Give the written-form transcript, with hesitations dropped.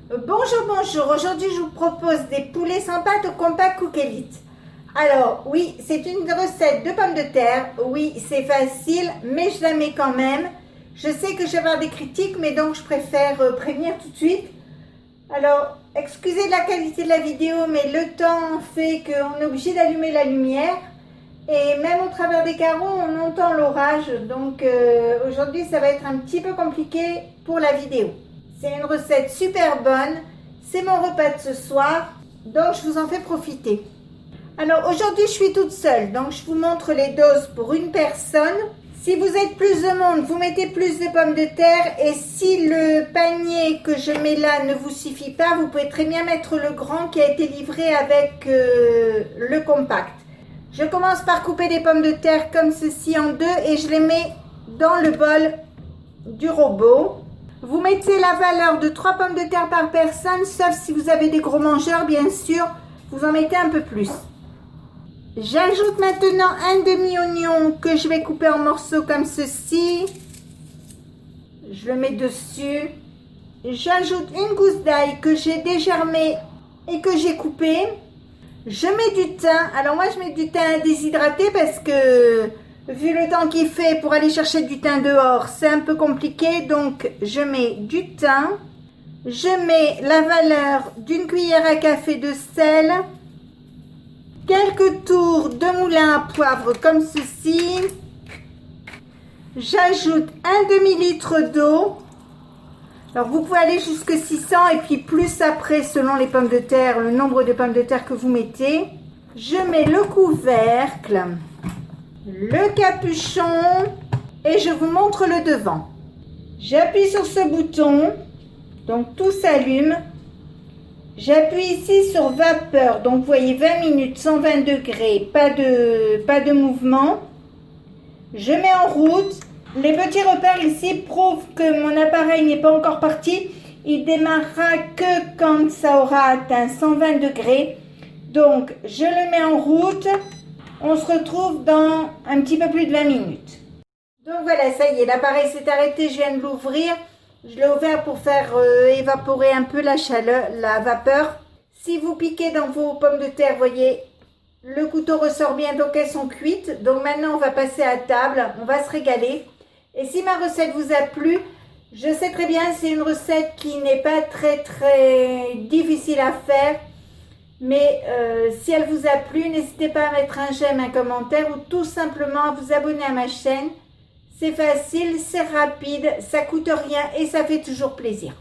Bonjour, aujourd'hui je vous propose des poulets sans pâte au compact Cook Elite. Alors oui, c'est une recette de pommes de terre, oui c'est facile, mais je la mets quand même. Je sais que je vais avoir des critiques, mais donc je préfère prévenir tout de suite. Alors, excusez la qualité de la vidéo, mais le temps fait qu'on est obligé d'allumer la lumière. Et même au travers des carreaux, on entend l'orage, donc aujourd'hui ça va être un petit peu compliqué pour la vidéo. C'est une recette super bonne, c'est mon repas de ce soir, donc je vous en fais profiter. Alors aujourd'hui je suis toute seule, donc je vous montre les doses pour une personne. Si vous êtes plus de monde, vous mettez plus de pommes de terre, et si le panier que je mets là ne vous suffit pas, vous pouvez très bien mettre le grand qui a été livré avec le compact. Je commence par couper des pommes de terre comme ceci en deux et je les mets dans le bol du robot. Vous mettez la valeur de 3 pommes de terre par personne, sauf si vous avez des gros mangeurs, bien sûr, vous en mettez un peu plus. J'ajoute maintenant un demi-oignon que je vais couper en morceaux comme ceci. Je le mets dessus. J'ajoute une gousse d'ail que j'ai dégermée et que j'ai coupée. Je mets du thym. Alors moi je mets du thym déshydraté parce que vu le temps qu'il fait pour aller chercher du thym dehors, c'est un peu compliqué. Donc je mets du thym. Je mets la valeur d'une cuillère à café de sel. Quelques tours de moulin à poivre comme ceci. J'ajoute un demi-litre d'eau. Alors vous pouvez aller jusqu'à 600 et puis plus après selon les pommes de terre, le nombre de pommes de terre que vous mettez. Je mets le couvercle, le capuchon et je vous montre le devant. J'appuie sur ce bouton, donc tout s'allume. J'appuie ici sur vapeur, donc vous voyez 20 minutes, 120 degrés, pas de mouvement. Je mets en route. Les petits repères ici prouvent que mon appareil n'est pas encore parti. Il démarrera que quand ça aura atteint 120 degrés. Donc, je le mets en route. On se retrouve dans un petit peu plus de 20 minutes. Donc voilà, ça y est, l'appareil s'est arrêté. Je viens de l'ouvrir. Je l'ai ouvert pour faire évaporer un peu la chaleur, la vapeur. Si vous piquez dans vos pommes de terre, voyez, le couteau ressort bien, donc elles sont cuites. Donc maintenant, on va passer à table. On va se régaler. Et si ma recette vous a plu, je sais très bien, c'est une recette qui n'est pas très difficile à faire. Mais si elle vous a plu, n'hésitez pas à mettre un j'aime, un commentaire ou tout simplement à vous abonner à ma chaîne. C'est facile, c'est rapide, ça coûte rien et ça fait toujours plaisir.